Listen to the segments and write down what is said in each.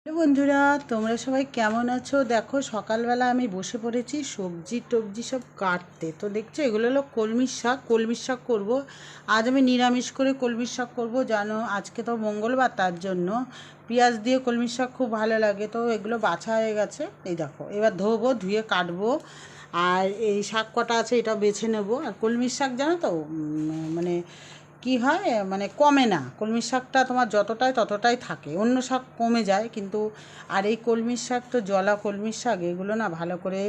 Hello বন্ধুরা, তোমরা সবাই কেমন আছো? দেখো সকালবেলা আমি বসে পড়েছি সবজি টবজি সব কাটতে। তো দেখছো এগুলো হলো কলমির শাক করবো। আজ আমি নিরামিষ করে কলমির শাক করবো, জানো আজকে তো মঙ্গলবার, তার জন্য পেঁয়াজ দিয়ে কলমির শাক খুব ভালো লাগে। তো এগুলো বাছা হয়ে গেছে, এই দেখো এবার ধোবো, ধুয়ে কাটবো। আর এই শাক কটা আছে এটা বেছে নেবো। আর কলমির শাক জানো তো মানে কি হয়, মানে কমে না। কলমির শাকটা তোমার যতটাই ততটাই থাকে, অন্য শাক কমে যায় কিন্তু। আর এই কলমির শাক তো জলা কলমির শাক, এগুলো না ভালো করে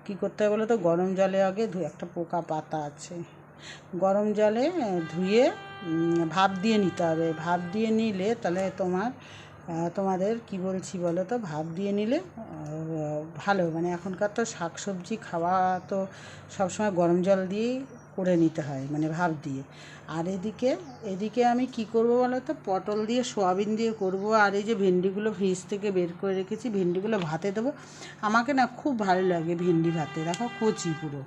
কী করতে হবে বলো তো, গরম জলে আগে ধুয়ে, একটা পোকা পাতা আছে, গরম জলে ধুয়ে ভাপ দিয়ে নিতে হবে। ভাপ দিয়ে নিলে তাহলে তোমাদের কি বলছি বলো তো, ভাপ দিয়ে নিলে ভালো। মানে এখনকার তো শাক সবজি খাওয়া তো সবসময় গরম জল দিয়েই করে নিতে হয়, মানে ভাপ দিয়ে। আর এদিকে আমি কি করব বলো তো, পটল দিয়ে সোয়াবিন দিয়ে করব। আর এই যে ভেন্ডিগুলো ফ্রিজ থেকে বের করে রেখেছি, ভেন্ডিগুলো ভাতে দেবো। আমাকে না খুব ভালো লাগে ভেন্ডি ভাতে, দেখো কচি পুরো,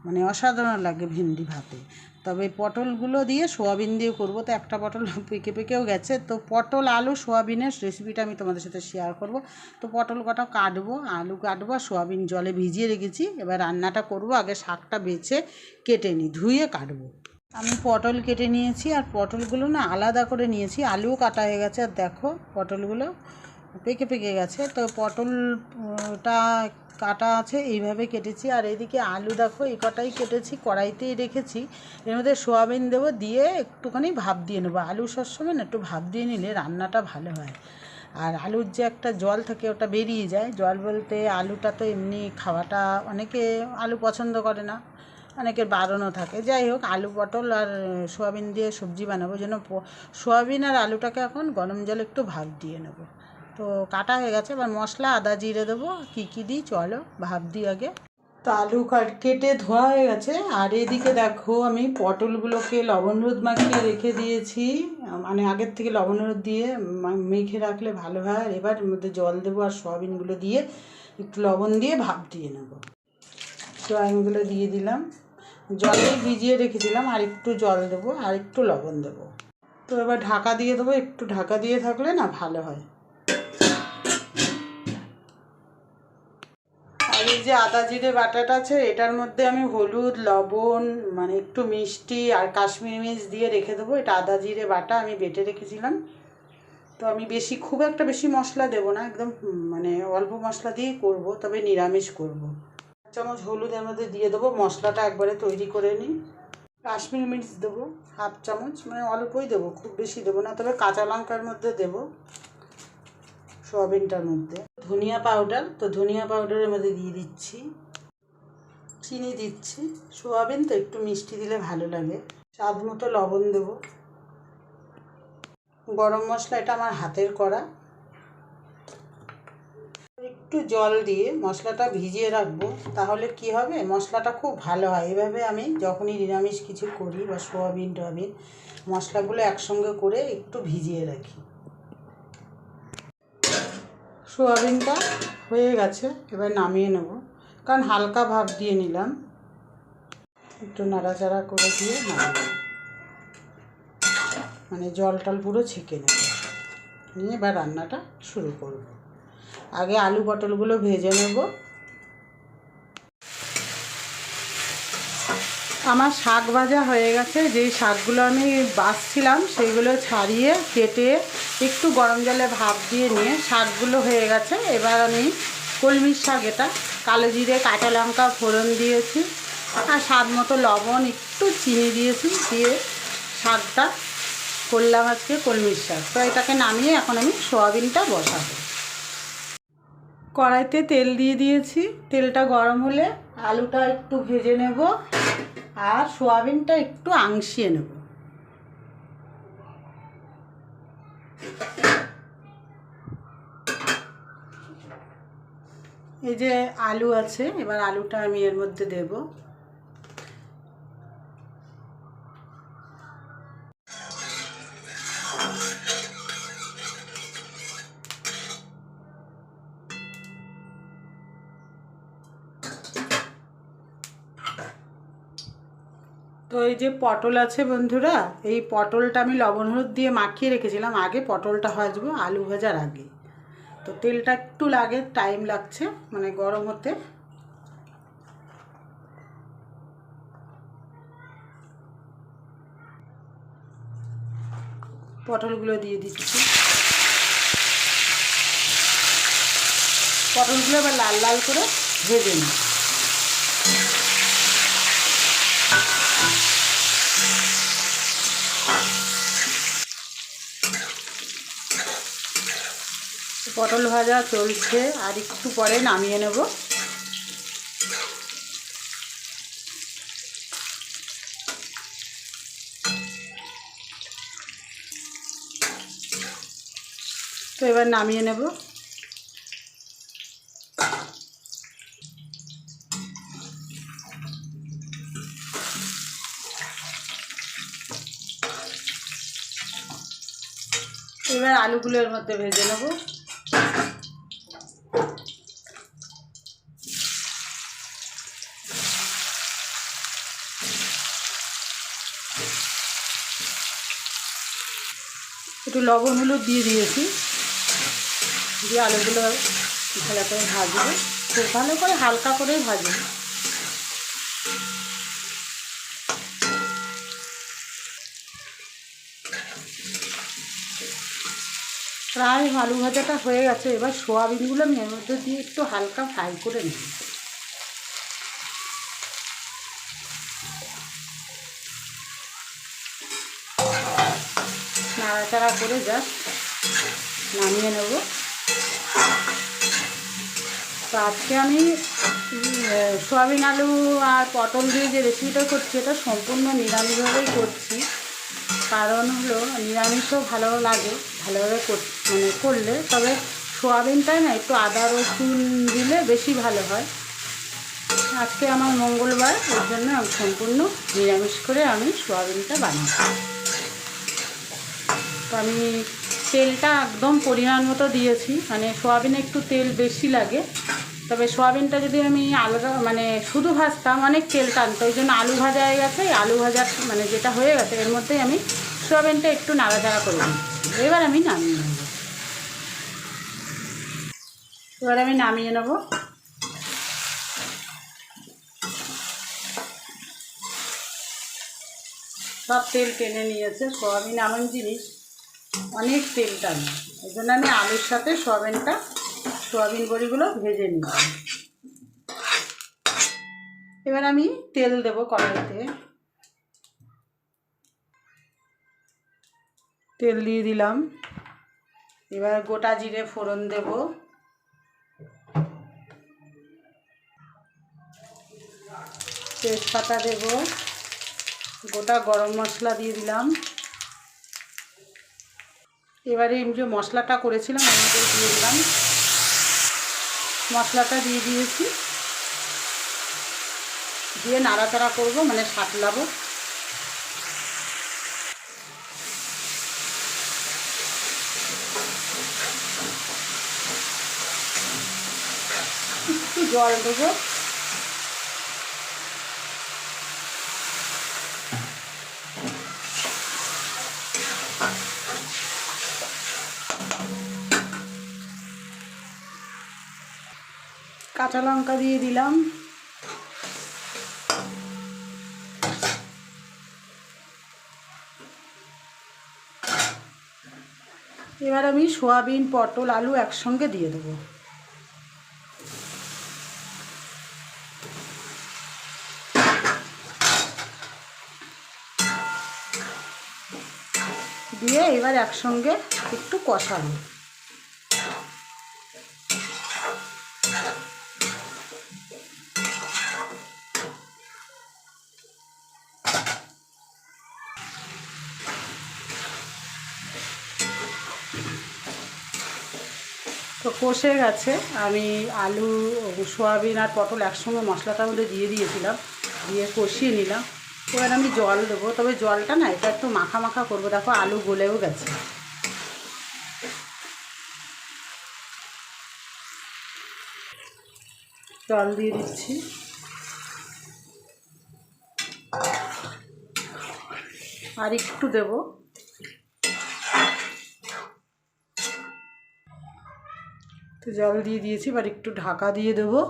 মানে অসাধারণ লাগে ভেন্ডি ভাতে। তবে পটলগুলো দিয়ে সোয়াবিন দিয়ে করব। তো একটা পটল পেকেও গেছে, তো পটল আলু সোয়াবিনের রেসিপিটা আমি তোমাদের সাথে শেয়ার করব। তো পটল কটা কাটবো, আলু কাটবো, আর সোয়াবিন জলে ভিজিয়ে রেখেছি। এবার রান্নাটা করব, আগে শাকটা বেছে কেটে নিই, ধুয়ে কাটবো। আমি পটল কেটে নিয়েছি, আর পটলগুলো না আলাদা করে নিয়েছি। আলুও কাটা হয়ে গেছে, আর দেখো পটলগুলো পেকে গেছে। তো পটলটা কাটা আছে, এইভাবে কেটেছি। আর এদিকে আলু দেখো এই কটাই কেটেছি, কড়াইতেই রেখেছি। এর মধ্যে সোয়াবিন দেবো, দিয়ে একটুখানি ভাপ দিয়ে নেবো। আলু সবসময় না একটু ভাপ দিয়ে নিলে রান্নাটা ভালো হয়। আর আলুর যে একটা জল থাকে ওটা বেরিয়ে যায়। জল বলতে আলুটা তো এমনি খাওয়াটা, অনেকে আলু পছন্দ করে না, অনেকের বারণও থাকে। যাই হোক, আলু পটল আর সোয়াবিন দিয়ে সবজি বানাবো, যেন সোয়াবিন আর আলুটাকে এখন গরম জলে একটু ভাপ দিয়ে নেব। তো কাটা হয়ে গেছে, এবার মশলা আদা জিরে দেবো। কী দিই চলো ভাপ দিই আগে। তো আলু কেটে ধোয়া হয়ে গেছে। আর এদিকে দেখো আমি পটলগুলোকে লবণ হলুদ মাখিয়ে রেখে দিয়েছি, মানে আগের থেকে লবণ হলুদ দিয়ে মেখে রাখলে ভালো হয়। আর এবার এর মধ্যে জল দেবো, আর সোয়াবিনগুলো দিয়ে একটু লবণ দিয়ে ভাপ দিয়ে নেব। সোয়াবিনগুলো দিয়ে দিলাম, জলে ভিজিয়ে রেখেছিলাম, আর একটু জল দেবো, আর একটু লবণ দেবো। তো এবার ঢাকা দিয়ে দেবো, একটু ঢাকা দিয়ে থাকলে না ভালো হয়। আর এই যে আদা জিরে বাটাটা আছে, এটার মধ্যে আমি হলুদ লবণ, মানে একটু মিষ্টি আর কাশ্মীরি মির্চ দিয়ে রেখে দেবো। এটা আদা জিরে বাটা আমি বেটে রেখেছিলাম। তো আমি খুব একটা বেশি মশলা দেবো না, একদম মানে অল্প মশলা দিয়েই করবো, তবে নিরামিষ করবো। 1 চামচ হলুদ এর মধ্যে দিয়ে দেবো, মশলাটা একবারে তৈরি করে নিই। কাশ্মীরি মির্চ দেবো 1/2 চামচ, মানে অল্পই দেবো, খুব বেশি দেবো না। তবে কাঁচা লঙ্কার মধ্যে দেবো সোয়াবিনটার মধ্যে। ধনিয়া পাউডার, তো ধনিয়া পাউডারের মধ্যে দিয়ে দিচ্ছি। চিনি দিচ্ছি, সোয়াবিন তো একটু মিষ্টি দিলে ভালো লাগে। স্বাদ মতো লবণ দেবো। গরম মশলা, এটা আমার হাতের করা। একটু জল দিয়ে মশলাটা ভিজিয়ে রাখবো, তাহলে কি হবে, মশলাটা খুব ভালো হয়। এভাবে আমি যখনই নিরামিষ কিছু করি বা সোয়াবিন টোয়াবিন, মশলাগুলো একসঙ্গে করে একটু ভিজিয়ে রাখি। সোয়াবিনটা হয়ে গেছে, এবার নামিয়ে নেব, কারণ হালকা ভাপ দিয়ে নিলাম। একটু নাড়াচাড়া করে দিয়ে নামিয়ে, মানে জল টল পুরো ছেঁকে নেব, নিয়ে এবার রান্নাটা শুরু করব। আগে আলু পটলগুলো ভেজে নেব। আমার শাক ভাজা হয়ে গেছে। যেই শাকগুলো আমি বাছছিলাম সেইগুলো ছাড়িয়ে কেটে একটু গরম জলে ভাপ দিয়ে নিয়ে শাকগুলো হয়ে গেছে। এবার আমি কলমির শাক, এটা কালো জিরে কাঁচা লঙ্কা ফোড়ন দিয়েছি, আর স্বাদ মতো লবণ, একটু চিনি দিয়েছি, দিয়ে শাকটা করলাম আজকে কলমির শাক। তো এটাকে নামিয়ে এখন আমি সোয়াবিনটা বসাবো। কড়াইতে তেল দিয়ে দিয়েছি, তেলটা গরম হলে আলুটা একটু ভেজে নেব, আর সোয়াবিনটা একটু আংশিয়ে নেব। এই যে আলু আছে, এবার আলুটা আমি এর মধ্যে দেব। তো এই যে পটল আছে বন্ধুরা, এই পটলটা আমি লবণ হলুদ দিয়ে মাখিয়ে রেখেছিলাম, আগে পটলটা ভাজবো আলু ভাজার আগে। তো তেলটা একটু লাগে, টাইম লাগছে মানে গরম হতে। পটলগুলো দিয়ে দিচ্ছি। পটলগুলো এবার লাল লাল করে ভেজে নিই। পটল ভাজা চলছে, আর একটু পরে নামিয়ে নেব। তো এবার নামিয়ে নেব। এবার আলুগুলো এর মধ্যে ভেজে নেব। একটু লবণ হলুদ দিয়ে দিয়েছি, দিয়ে আলুগুলো ভালো করে ভাজবো, খুব ভালো করে হালকা করেই ভাজবো। প্রায় আলু ভাজাটা হয়ে গেছে। এবার সোয়াবিনগুলো আমি এর মধ্যে দিয়ে একটু হালকা ফ্রাই করে নিই। নাড়াচাড়া করে জাস্ট নামিয়ে নেব। তো আজকে আমি সোয়াবিন আলু আর পটল দিয়ে যে রেসিপিটা করছি, এটা সম্পূর্ণ নিরামিষভাবেই করছি। কারণ হলো নিরামিষও ভালো লাগে ভালোভাবে মানে করলে, তবে সোয়াবিনটাই না একটু আদা রসুন দিলে বেশি ভালো হয়। আজকে আমার মঙ্গলবার, ওই জন্য আমি সম্পূর্ণ নিরামিষ করে আমি সোয়াবিনটা বানাই। তো আমি তেলটা একদম পরিমাণ মতো দিয়েছি, মানে সোয়াবিনে একটু তেল বেশি লাগে। তবে সোয়াবিনটা যদি আমি আলাদা মানে শুধু ভাজতাম অনেক তেল টানতো, ওই জন্য আলু ভাজা হয়ে গেছে। আলু ভাজা মানে যেটা হয়ে গেছে এর মধ্যেই আমি সোয়াবিনটা একটু নাড়াচাড়া করে দিচ্ছি। এবার আমি নামিয়ে নেব। সব তেল টেনে নিয়েছে। সোয়াবিন এমন জিনিস অনেক তেল টানে, ওই জন্য আমি আলুর সাথে সোয়াবিন বড়িগুলো ভেজে নিলাম। এবার আমি তেল দেব কড়াইতে। তেল দিয়ে দিলাম। এবার গোটা জিরে ফোড়ন দেব, তেজপাতা দেব, গোটা গরম মশলা দিয়ে দিলাম। এবারে আমি যে মশলাটা করেছিলাম এর মধ্যে দিয়ে দিলাম। মশলাটা দিয়ে দিয়েছি, দিয়ে নাড়াচাড়া করব, মানে সাঁতলাবো। একটু জল দেবো। কাঁচা লঙ্কা দিয়ে দিলাম। এবার আমি সোয়াবিন পটল আলু একসঙ্গে দিয়ে দেবো। দিয়ে এবার একসঙ্গে একটু কষাবো। তো কষে গেছে। আমি আলু সোয়াবিন আর পটল একসঙ্গে মশলাটার মধ্যে দিয়ে দিয়েছিলাম, দিয়ে কষিয়ে নিলাম। এবার আমি জল দেবো, তবে জলটা না এটা একটু মাখা মাখা করবো। দেখো আলু গলেও গেছে। জল দিয়ে দিচ্ছি। আর একটু দেবো। তো জল দিয়ে দিয়েছি, এবার একটু ঢাকা দিয়ে দেবো।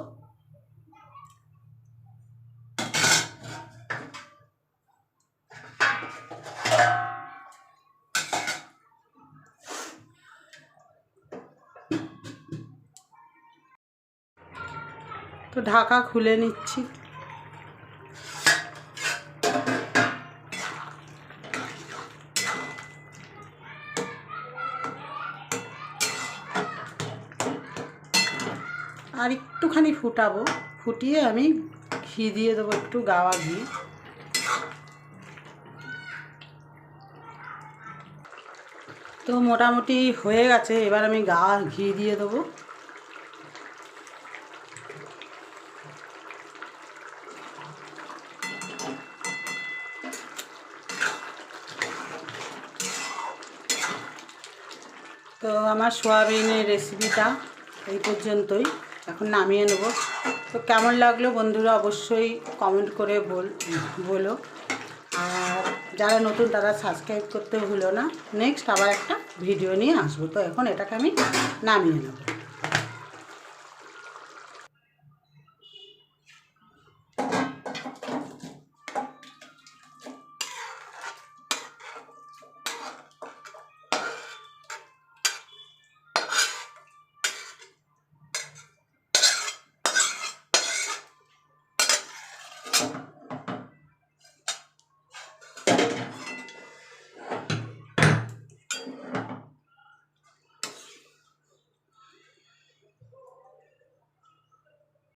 তো ঢাকা খুলে নিচ্ছি। আর একটুখানি ফুটাবো, ফুটিয়ে আমি ঘি দিয়ে দেবো, একটু গাওয়া ঘি। তো মোটামুটি হয়ে গেছে, এবার আমি গাওয়া ঘি দিয়ে দেবো। তো আমার সোয়াবিনের রেসিপিটা এই পর্যন্তই, এখন নামিয়ে নেব। তো কেমন লাগলো বন্ধুরা অবশ্যই কমেন্ট করে বলো। আর যারা নতুন তারা সাবস্ক্রাইব করতে ভুলো না। নেক্সট আবার একটা ভিডিও নিয়ে আসবো। তো এখন এটাকে আমি নামিয়ে নেব।